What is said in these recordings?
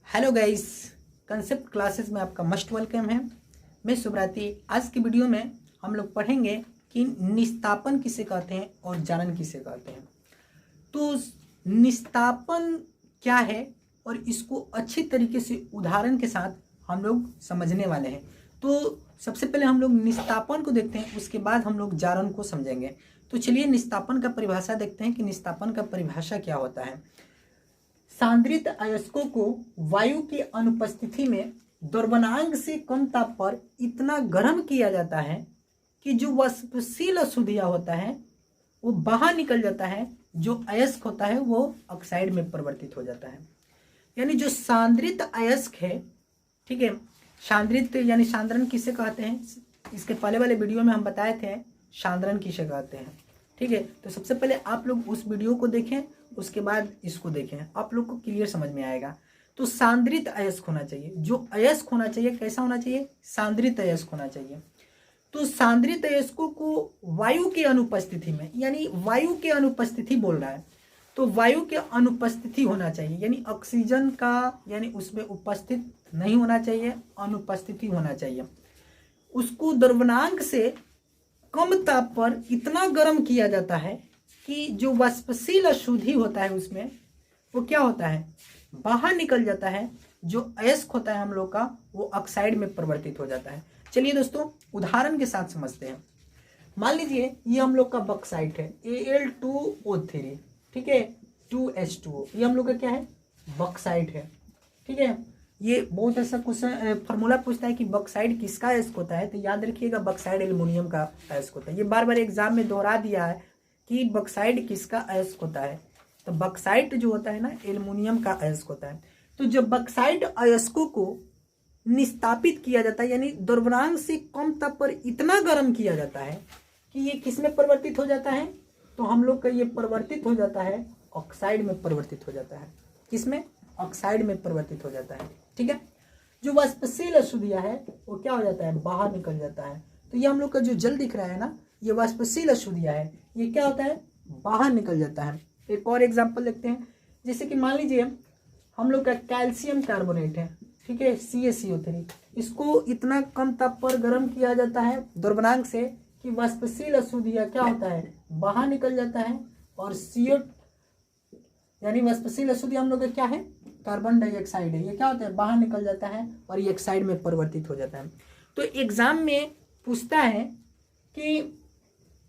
Hello guys, concept classes में आपका must welcome है। मैं सुब्राती। आज की वीडियो में हम लोग पढ़ेंगे कि निस्तापन किसे कहते हैं और जारण किसे कहते हैं। तो निस्तापन क्या है और इसको अच्छी तरीके से उदाहरण के साथ हम लोग समझने वाले हैं। तो सबसे पहले हम लोग निस्तापन को देखते हैं, उसके बाद हम लोग जारण को समझेंगे। तो चलिए निस्तापन का परिभाषा देखते हैं कि निस्तापन का परिभाषा क्या होता है। सांद्रित अयस्कों को वायु की अनुपस्थिति में द्रव्यमान से कम ताप पर इतना गर्म किया जाता है कि जो वाष्पशील अशुद्धियां होता है वो बाहर निकल जाता है, जो अयस्क होता है वो ऑक्साइड में परिवर्तित हो जाता है। यानी जो सांद्रित अयस्क है, ठीक है, सांद्रित यानी सांद्रण किसे कहते हैं, इसके पहले वाले वीडियो में हम बताए थे सांद्रण किसे कहते हैं। ठीक है, तो सबसे पहले आप लोग उस वीडियो को देखें, उसके बाद इसको देखें, आप लोग को क्लियर समझ में आएगा। तो सांद्रित अयस्क होना चाहिए, जो अयस्क होना चाहिए कैसा होना चाहिए, सांद्रित अयस्क होना चाहिए। तो सांद्रित अयस्कों को वायु की अनुपस्थिति में, यानी वायु की अनुपस्थिति बोल रहा है, तो वायु की अनुपस्थिति होना चाहिए, यानी ऑक्सीजन का यानी उसमें उपस्थित नहीं होना चाहिए, अनुपस्थिति होना चाहिए। उसको द्रव्यमान से कम ताप पर इतना गर्म किया जाता है कि जो वाष्पशील अशुद्धि होता है उसमें वो क्या होता है, बाहर निकल जाता है, जो अयस्क होता है हम लोग का वो ऑक्साइड में परिवर्तित हो जाता है। चलिए दोस्तों उदाहरण के साथ समझते हैं। मान लीजिए ये हम लोग का बॉक्साइट है Al2O3, ठीक है, 2H2O, ये हम लोग का क्या है, बॉक्साइट है। ठीक है, ये बहुत ऐसा क्वेश्चन फार्मूला पूछता है कि बॉक्साइट किसका अयस्क होता है, तो याद रखिएगा बॉक्साइट एल्युमिनियम का अयस्क होता है। ये बार बार एग्जाम में दोहरा दिया है कि बॉक्साइट किसका अयस्क होता है, तो बॉक्साइट जो होता है ना एल्युमिनियम का अयस्क होता है। तो जब बॉक्साइट अयस्कों को निस्तापित किया जाता है, यानी द्रव्यमान से कम ताप पर इतना गर्म किया जाता है कि ये किस में परिवर्तित हो जाता है, तो हम लोग का ये परिवर्तित हो जाता है ऑक्साइड में परिवर्तित हो जाता है। किसमें, ऑक्साइड में परिवर्तित हो जाता है। ठीक है, जो वाष्पशील अशुद्धियां है वो क्या हो जाता है, बाहर निकल जाता है। तो ये हम लोग का जो जल दिख रहा है ना, ये वाष्पशील अशुद्धियां है, ये क्या होता है, बाहर निकल जाता है। एक और एग्जांपल देखते हैं, जैसे कि मान लीजिए हम लोग का कैल्शियम कार्बोनेट है, ठीक है, CaCO3, इसको इतना कम ताप पर गर्म किया जाता है द्रव्यमान से कि वाष्पशील अशुद्धियां क्या होता है, बाहर निकल जाता है, और CO यानी वाष्पशील अशुद्धि हम लोग का क्या है, कार्बन डाइऑक्साइड है, ये क्या होता है, बाहर निकल जाता है और ये ऑक्साइड में परिवर्तित हो जाता है। तो एग्जाम में पूछता है कि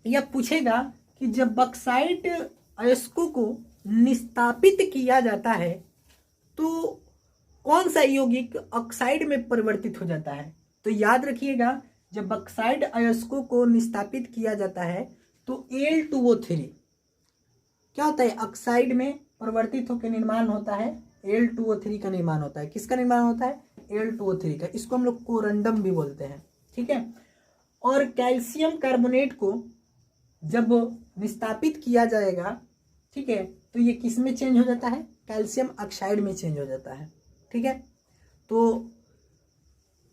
यह पूछेगा कि जब बॉक्साइट अयस्कों को निस्तापित किया जाता है तो कौन सा यौगिक ऑक्साइड में परिवर्तित हो जाता है। तो याद रखिएगा जब बॉक्साइट अयस्कों को निस्तापित किया जाता है तो Al2O3 क्या होता है, ऑक्साइड में परिवर्तित होकर निर्माण होता है, Al2O3 का निर्माण होता है। किसका निर्माण होता है, Al2O3 का। इसको हम लोग कोरंडम भी बोलते हैं। ठीक है, और कैल्शियम कार्बोनेट को जब निस्तापित किया जाएगा, ठीक है, तो ये किस में चेंज हो जाता है, कैल्शियम ऑक्साइड में चेंज हो जाता है। ठीक है, तो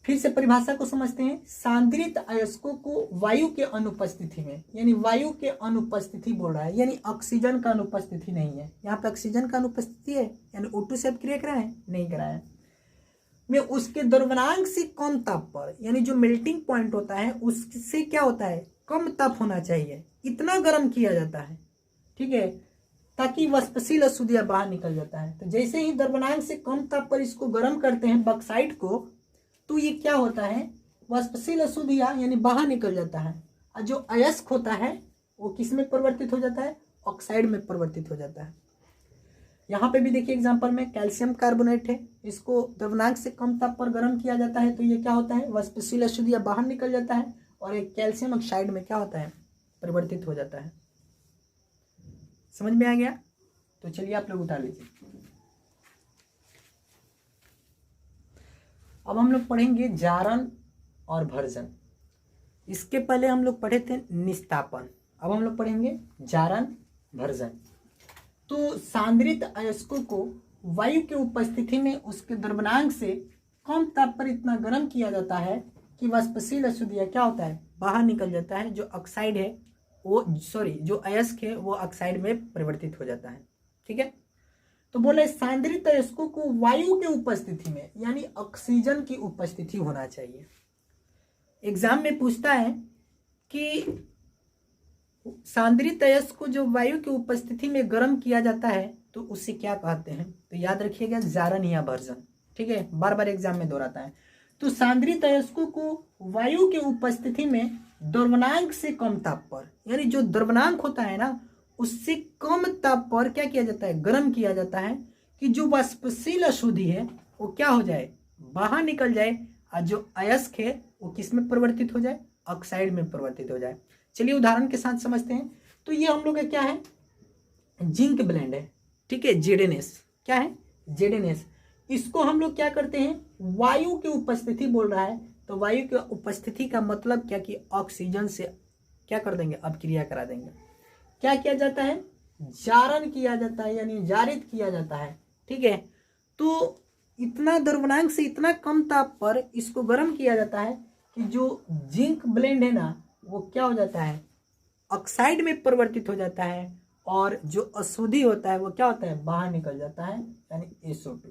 फिर से परिभाषा को समझते हैं। सांद्रित अयस्कों को वायु के अनुपस्थिति में, यानी वायु के अनुपस्थिति बोल रहा है, यानी ऑक्सीजन का अनुपस्थिति नहीं है, यहाँ पे ऑक्सीजन का अनुपस्थिति है, यानी O2 से क्रिया करा है, नहीं करा है, में उसके द्रव्यमान से कम ताप पर, यानी जो मेल्टिंग पॉइंट होता है उससे क्या होता है, कम ताप होना चाहिए, इतना गर्म किया जाता है, ठीक है, ताकि वाष्पशील अशुद्धियां बाहर निकल जाता है। तो जैसे ही द्रव्यमान से कम ताप पर इसको गर्म करते हैं बॉक्साइट को, तो ये क्या होता है, वाष्पशील अशुद्धियां यानी बाहर निकल जाता है, और जो अयस्क होता है वो किस में परिवर्तित हो जाता है, ऑक्साइड में परिवर्तित हो जाता है। यहाँ पे भी देखिए एग्जांपल में कैल्शियम कार्बोनेट है, इसको द्रव्यमान से कम ताप पर गर्म किया जाता है तो ये क्या होता है, वाष्पशील अशुद्धियां बाहर निकल जाता है, और एक कैल्शियम ऑक्साइड में क्या होता है, परिवर्तित हो जाता है। समझ में आ गया। तो चलिए आप लोग उतार लीजिए। अब हम लोग पढ़ेंगे जारण और भर्जन। इसके पहले हम लोग पढ़े थे निस्तापन, अब हम लोग पढ़ेंगे जारण भर्जन। तो सांद्रित अयस्कों को वायु के उपस्थिति में उसके द्रव्यमान से कम ताप पर इतना गर्म किया जाता है कि वाष्पशील अशुद्धियां क्या होता है, बाहर निकल जाता है, जो ऑक्साइड है वो जो अयस्क है वो ऑक्साइड में परिवर्तित हो जाता है। ठीक है, तो बोले सांद्रित अयस्कों को वायु के उपस्थिति में यानी ऑक्सीजन की उपस्थिति होना चाहिए। एग्जाम में पूछता है कि सांद्रित अयस्क को जो वायु की उपस्थिति में गर्म किया जाता है तो उसे क्या कहते हैं, तो याद रखिएगा जारन या भर्जन। ठीक है, बार बार एग्जाम में दोहराता है। तो सांद्रित अयस्कों को वायु के उपस्थिति में द्रवणांक से कम ताप पर, यानी जो द्रवणांक होता है ना उससे कम ताप पर क्या किया जाता है, गर्म किया जाता है कि जो वाष्पशील अशुद्धि है वो क्या हो जाए, बाहर निकल जाए, और जो अयस्क है वो किस में परिवर्तित हो जाए, ऑक्साइड में परिवर्तित हो जाए। चलिए उदाहरण के साथ समझते हैं। तो ये हम लोग का क्या है, जिंक ब्लेंड है। ठीक है, ZnS क्या है, ZnS। इसको हम लोग क्या करते हैं, वायु की उपस्थिति बोल रहा है, तो वायु की उपस्थिति का मतलब क्या कि ऑक्सीजन से क्या कर देंगे, अपक्रिया करा देंगे। क्या किया जाता है, जारन किया जाता है, यानी जारित किया जाता है। ठीक है, तो इतना द्रवणांक से इतना कम ताप पर इसको गर्म किया जाता है कि जो जिंक ब्लेंड है ना वो क्या हो जाता है, ऑक्साइड में परिवर्तित हो जाता है, और जो अशुद्धि होता है वो क्या होता है, बाहर निकल जाता है, यानी SO2।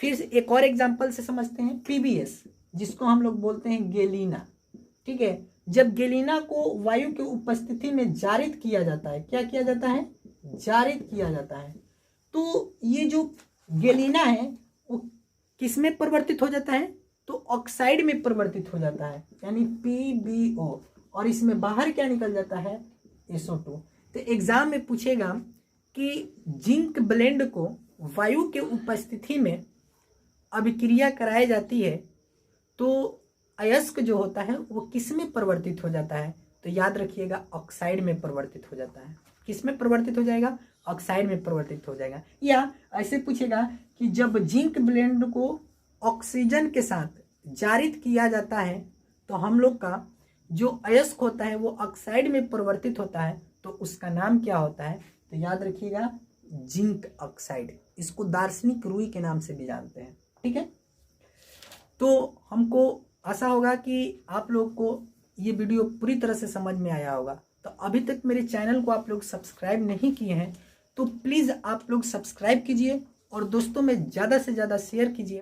फिर एक और एग्जांपल से समझते हैं, PbS जिसको हम लोग बोलते हैं गेलीना। ठीक है, जब गेलीना को वायु की उपस्थिति में जारित किया जाता है, क्या किया जाता है, जारित किया जाता है, तो ये जो गेलीना है वो किस में परिवर्तित हो जाता है, तो ऑक्साइड में परिवर्तित हो जाता है, यानी PbO, और इसमें बाहर क्या निकल जाता है, SO2। तो एग्जाम में पूछेगा कि जिंक ब्लेंड को वायु के उपस्थिति में अभिक्रिया कराई जाती है तो अयस्क जो होता है वो किस में परिवर्तित हो जाता है, तो याद रखिएगा ऑक्साइड में परिवर्तित हो जाता है। किस में परिवर्तित हो जाएगा, ऑक्साइड में परिवर्तित हो जाएगा। या ऐसे पूछेगा कि जब जिंक ब्लेंड को ऑक्सीजन के साथ जारित किया जाता है तो हम लोग का जो अयस्क होता है वो ऑक्साइड में परिवर्तित होता है, तो उसका नाम क्या होता है, तो याद रखिएगा जिंक ऑक्साइड। इसको दार्शनिक रुई के नाम से भी जानते हैं। ठीक है, तो हमको आशा होगा कि आप लोग को ये वीडियो पूरी तरह से समझ में आया होगा। तो अभी तक मेरे चैनल को आप लोग सब्सक्राइब नहीं किए हैं तो प्लीज़ आप लोग सब्सक्राइब कीजिए और दोस्तों में ज़्यादा से ज़्यादा शेयर कीजिए।